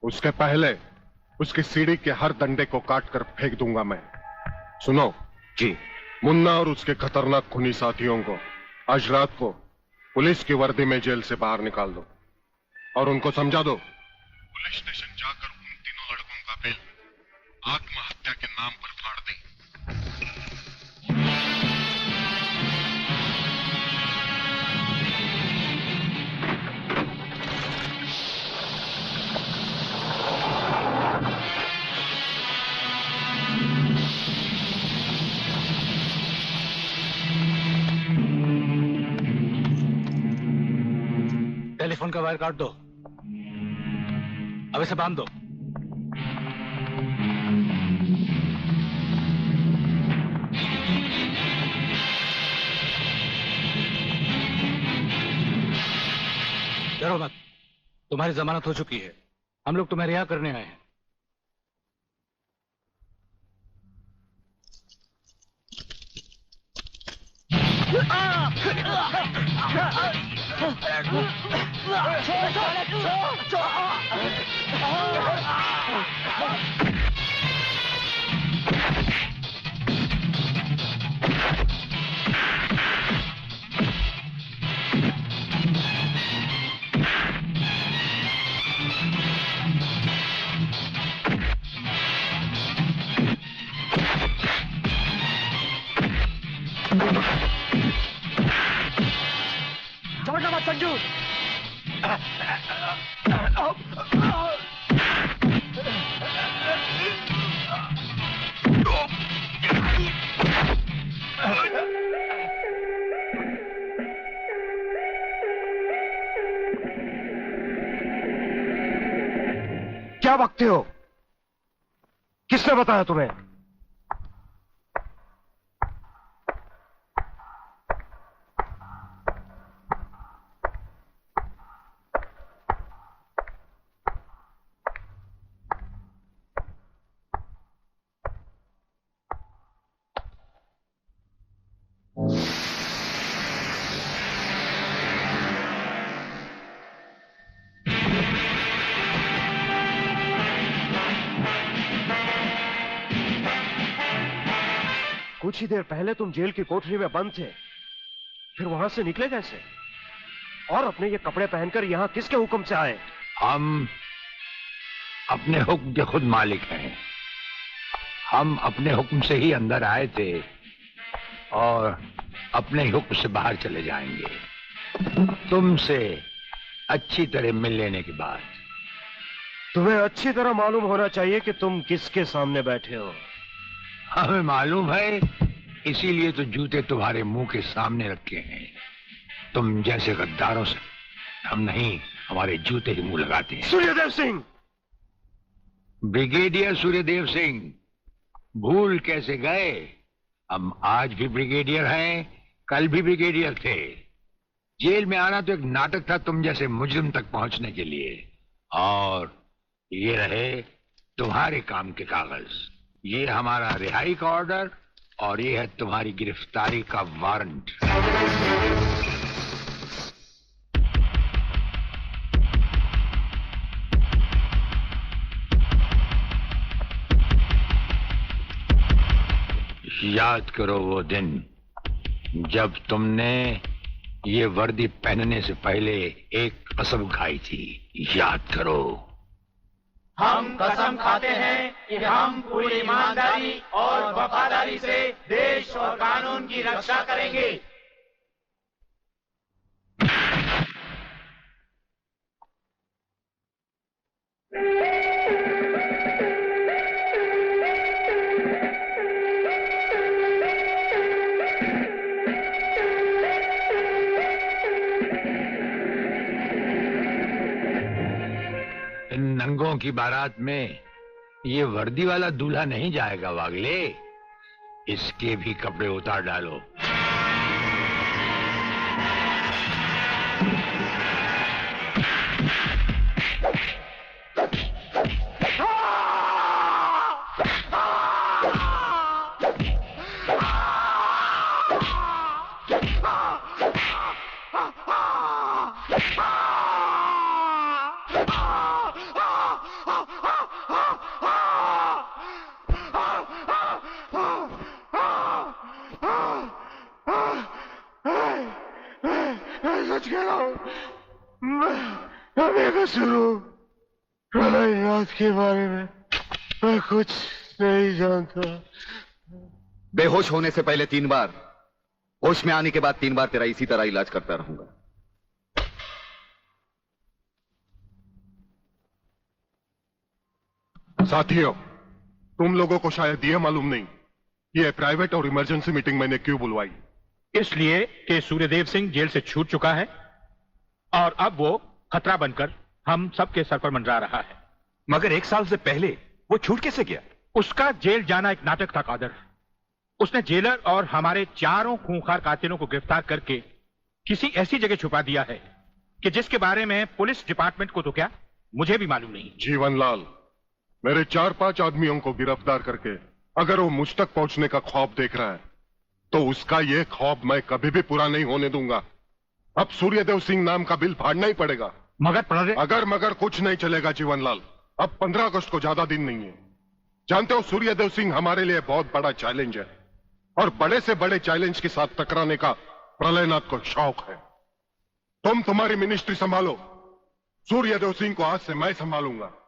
उसके पहले उसकी सीढ़ी के हर डंडे को काट कर फेंक दूंगा मैं। सुनो जी। मुन्ना और उसके खतरनाक खूनी साथियों को आज रात को पुलिस की वर्दी में जेल से बाहर निकाल दो और उनको समझा दो पुलिस स्टेशन जाकर उन तीनों लड़कों का बिल आत्महत्या के नाम पर फाड़ दें। टेलीफोन का वायर काट दो, अब इसे बांध दो। डरो मत, तुम्हारी जमानत हो चुकी है। हम लोग तुम्हें रिहा करने आए हैं। छोड़ना मत संजू। क्या बकते हो? किसने बताया तुम्हें? कुछ ही देर पहले तुम जेल की कोठरी में बंद थे, फिर वहां से निकले कैसे? और अपने ये कपड़े पहनकर यहां किसके हुक्म से आए? हम अपने हुक्म के खुद मालिक हैं। हम अपने हुक्म से ही अंदर आए थे और अपने हुक्म से बाहर चले जाएंगे। तुमसे अच्छी तरह मिल लेने के बाद। तुम्हें अच्छी तरह मालूम होना चाहिए कि तुम किसके सामने बैठे हो। हमें मालूम है, इसीलिए तो जूते तुम्हारे मुंह के सामने रखे हैं। तुम जैसे गद्दारों से हम नहीं, हमारे जूते ही मुंह लगाते हैं। सूर्यदेव सिंह! ब्रिगेडियर सूर्यदेव सिंह, भूल कैसे गए? हम आज भी ब्रिगेडियर हैं, कल भी ब्रिगेडियर थे। जेल में आना तो एक नाटक था तुम जैसे मुजरिम तक पहुंचने के लिए। और ये रहे तुम्हारे काम के कागज। ये हमारा रिहाई का ऑर्डर और ये है तुम्हारी गिरफ्तारी का वारंट। याद करो वो दिन जब तुमने ये वर्दी पहनने से पहले एक कसम खाई थी। याद करो। हम कसम खाते हैं कि हम पूरी ईमानदारी और वफादारी से देश और कानून की रक्षा करेंगे। इन नंगों की बारात में ये वर्दी वाला दूल्हा नहीं जाएगा वागले। इसके भी कपड़े उतार डालो। बच गया हूं। मैं बेकसूर हूं। प्रलयनाथ के बारे में मैं कुछ नहीं जानता। बेहोश होने से पहले 3 बार, होश में आने के बाद 3 बार तेरा इसी तरह इलाज करता रहूंगा। साथियों, तुम लोगों को शायद यह मालूम नहीं ये प्राइवेट और इमरजेंसी मीटिंग मैंने क्यों बुलवाई। इसलिए कि सूर्यदेव सिंह जेल से छूट चुका है और अब वो खतरा बनकर हम सबके सर पर मंडरा रहा है। मगर 1 साल से पहले वो छूट कैसे गया? उसका जेल जाना एक नाटक था कादर। उसने जेलर और हमारे 4 खूंखार कातिलों को गिरफ्तार करके किसी ऐसी जगह छुपा दिया है कि जिसके बारे में पुलिस डिपार्टमेंट को तो क्या, मुझे भी मालूम नहीं। जीवनलाल, मेरे 4-5 आदमियों को गिरफ्तार करके अगर वो मुझ तक पहुंचने का ख्वाब देख रहा है तो उसका ये ख्वाब मैं कभी भी पूरा नहीं होने दूंगा। अब सूर्यदेव सिंह नाम का बिल फाड़ना ही पड़ेगा। मगर कुछ नहीं चलेगा जीवनलाल। अब 15 अगस्त को ज्यादा दिन नहीं है। जानते हो, सूर्यदेव सिंह हमारे लिए बहुत बड़ा चैलेंज है और बड़े से बड़े चैलेंज के साथ टकराने का प्रलयनाथ को शौक है। तुम तुम्हारी मिनिस्ट्री संभालो, सूर्यदेव सिंह को आज से मैं संभालूंगा।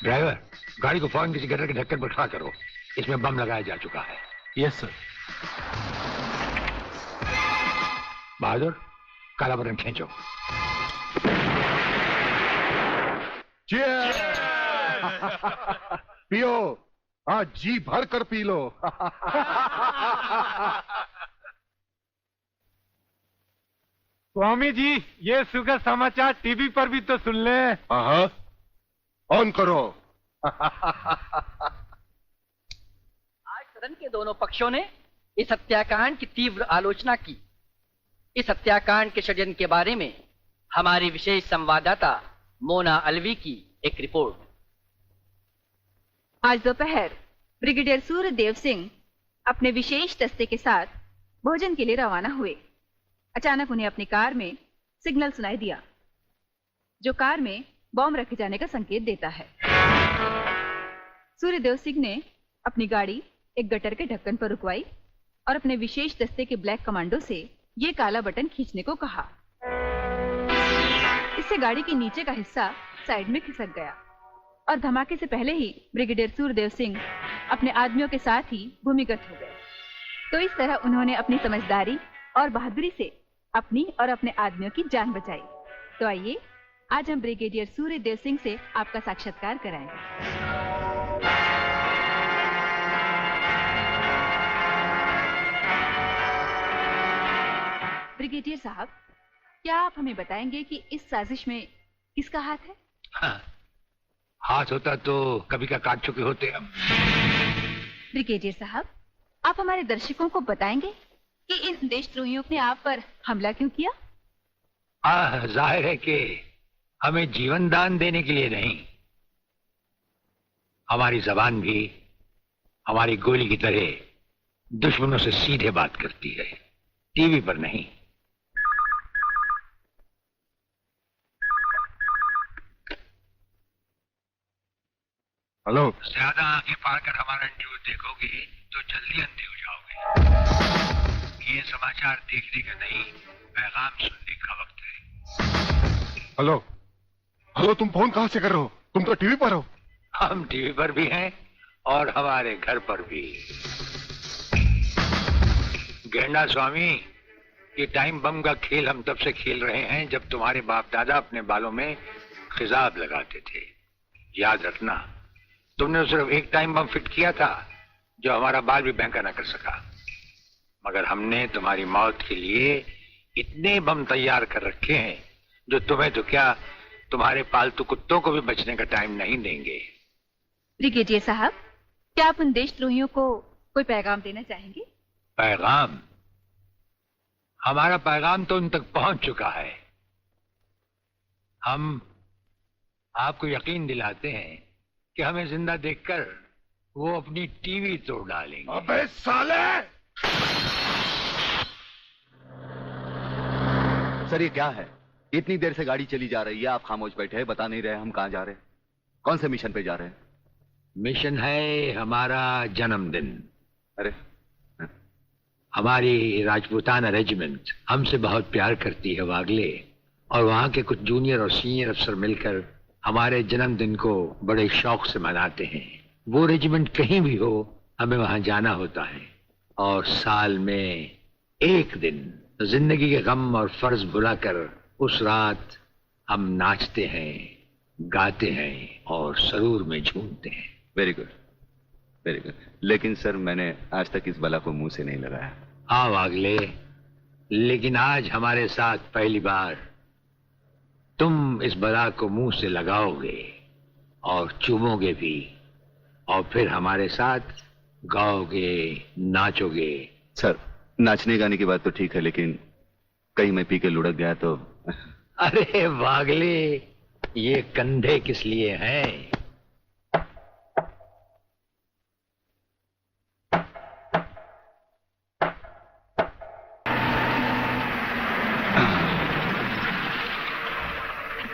ड्राइवर, गाड़ी को फौरन किसी गटर के ढक्कन पर खड़ा करो। इसमें बम लगाया जा चुका है। Yes sir. बहादुर, काला बटन खींचो। पियो, आज जी भर कर पी लो। स्वामी जी, ये सुखद समाचार टीवी पर भी तो सुन ले। हाँ, ऑन करो। आज सदन के दोनों पक्षों ने इस हत्याकांड की तीव्र आलोचना की। इस हत्याकांड के षड्यंत्र के बारे में हमारी विशेष संवाददाता मोना अलवी की एक रिपोर्ट। आज दोपहर ब्रिगेडियर सूर्यदेव सिंह अपने विशेष दस्ते के साथ भोजन के लिए रवाना हुए। अचानक उन्हें अपनी कार में सिग्नल सुनाई दिया, जो कार में बॉम्ब रखे जाने का संकेत देता है। सूर्यदेव सिंह ने अपनी गाड़ी एक गटर के ढक्कन पर रुकवाई और अपने विशेष दस्ते के ब्लैक कमांडो से ये काला बटन खींचने को कहा। इससे गाड़ी के नीचे का हिस्सा साइड में खिसक गया और धमाके से पहले ही ब्रिगेडियर सूर्यदेव सिंह अपने आदमियों के साथ ही भूमिगत हो गए। तो इस तरह उन्होंने अपनी समझदारी और बहादुरी से अपनी और अपने आदमियों की जान बचाई। तो आइए आज हम ब्रिगेडियर सूर्यदेव सिंह से आपका साक्षात्कार कराएंगे। ब्रिगेडियर साहब, क्या आप हमें बताएंगे कि इस साजिश में किसका हाथ है? हाँ, हाथ होता तो कभी का काट चुके होते हम। ब्रिगेडियर साहब, आप हमारे दर्शकों को बताएंगे कि इन देशद्रोहियों ने आप पर हमला क्यों किया? जाहिर है कि हमें जीवन दान देने के लिए नहीं, हमारी जबान भी हमारी गोली की तरह दुश्मनों से सीधे बात करती है, टीवी पर नहीं। हेलो। ज्यादा आंखें फाड़ कर हमारा इंटरव्यू देखोगे तो जल्दी अंधे हो जाओगे। ये समाचार देखने का नहीं, पैगाम सुनने का वक्त है। हेलो हेलो, तुम फोन कहां से कर रहे हो? तुम तो टीवी पर हो। हम टीवी पर भी हैं और हमारे घर पर भी। गेंडा स्वामी, ये टाइम बम का खेल हम तब से खेल रहे हैं जब तुम्हारे बाप दादा अपने बालों में खिजाब लगाते थे। याद रखना, तुमने सिर्फ एक टाइम बम फिट किया था जो हमारा बाल भी बैंका न कर सका, मगर हमने तुम्हारी मौत के लिए इतने बम तैयार कर रखे हैं जो तुम्हें तो क्या, तुम्हारे पालतू कुत्तों को भी बचने का टाइम नहीं देंगे। ब्रिगेडियर साहब, क्या आप उन देशद्रोहियों को कोई पैगाम देना चाहेंगे? पैगाम? हमारा पैगाम तो उन तक पहुंच चुका है। हम आपको यकीन दिलाते हैं कि हमें जिंदा देखकर वो अपनी टीवी तोड़ डालेंगे। अबे साले! सर, ये क्या है? इतनी देर से गाड़ी चली जा रही है, आप खामोश बैठे हैं, बता नहीं रहे हम कहां जा रहे हैं, कौन से मिशन पे जा रहे हैं? मिशन है हमारा जन्मदिन। अरे, हमारी राजपूताना रेजिमेंट हमसे बहुत प्यार करती है वागले, और वहां के कुछ जूनियर और सीनियर अफसर मिलकर हमारे जन्मदिन को बड़े शौक से मनाते हैं। वो रेजिमेंट कहीं भी हो, हमें वहां जाना होता है, और साल में एक दिन जिंदगी के गम और फर्ज भुलाकर उस रात हम नाचते हैं, गाते हैं और सरूर में झूमते हैं। Very good, very good. लेकिन सर, मैंने आज तक इस बला को मुंह से नहीं लगाया। हाँ वागले, लेकिन आज हमारे साथ पहली बार तुम इस बला को मुंह से लगाओगे और चूमोगे भी, और फिर हमारे साथ गाओगे, नाचोगे। सर, नाचने गाने की बात तो ठीक है, लेकिन कहीं मैं पी के लुढ़क गया तो? अरे वागले, ये कंधे किस लिए हैं?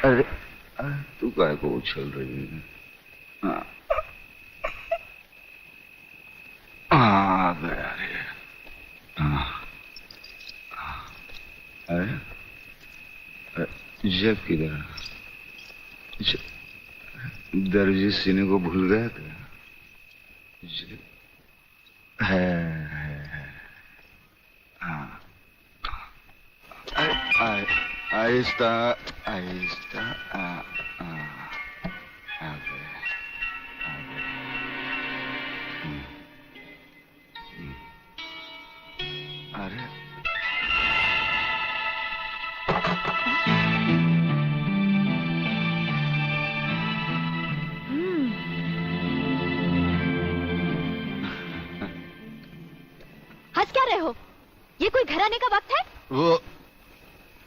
अरे, तू काय को उछल रही है? आ गया रे। अरे, जब किधर? दर्जी सीने को भूल गया क्या? है। हाँ, आहिस्ता आहिस्ता। आ गया। अरे, हंस क्या रहे हो? ये कोई घर आने का वक्त है? वो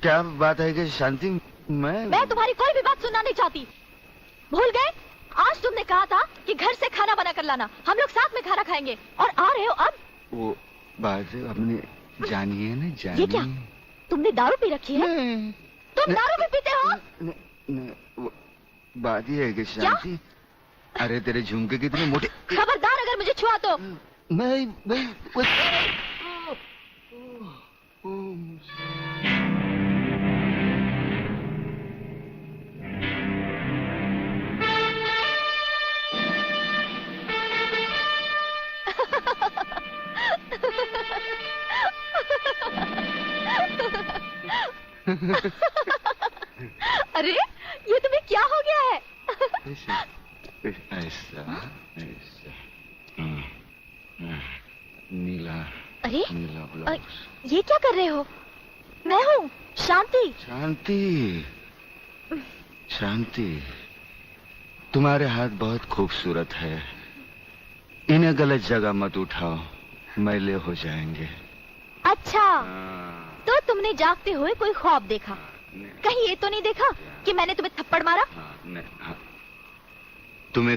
क्या बात है कि शांति, मैं तुम्हारी कोई भी बात सुनना नहीं चाहती। भूल गए? आज तुमने कहा था कि घर से खाना बना कर लाना, हम लोग साथ में खाना खाएंगे, और आ रहे हो अब? वो बात हमने जानी है ना, जानी। ये क्या? तुमने दारू पी रखी है? तुम दारू भी पीते हो? वो बात ये है कि शांति, अरे तेरे झुमके कितने मोटे। खबरदार अगर मुझे छुआ तो। मैं अरे, ये तुम्हें क्या हो गया है? ऐसा नीला। अरे, नीला ब्लाउज। ये क्या कर रहे हो? मैं हूँ शांति। शांति, शांति, तुम्हारे हाथ बहुत खूबसूरत है। इन्हें गलत जगह मत उठाओ, मैले हो जाएंगे। अच्छा, तो तुमने जागते हुए कोई ख्वाब देखा? कहीं ये तो नहीं देखा कि मैंने तुम्हें थप्पड़ मारा?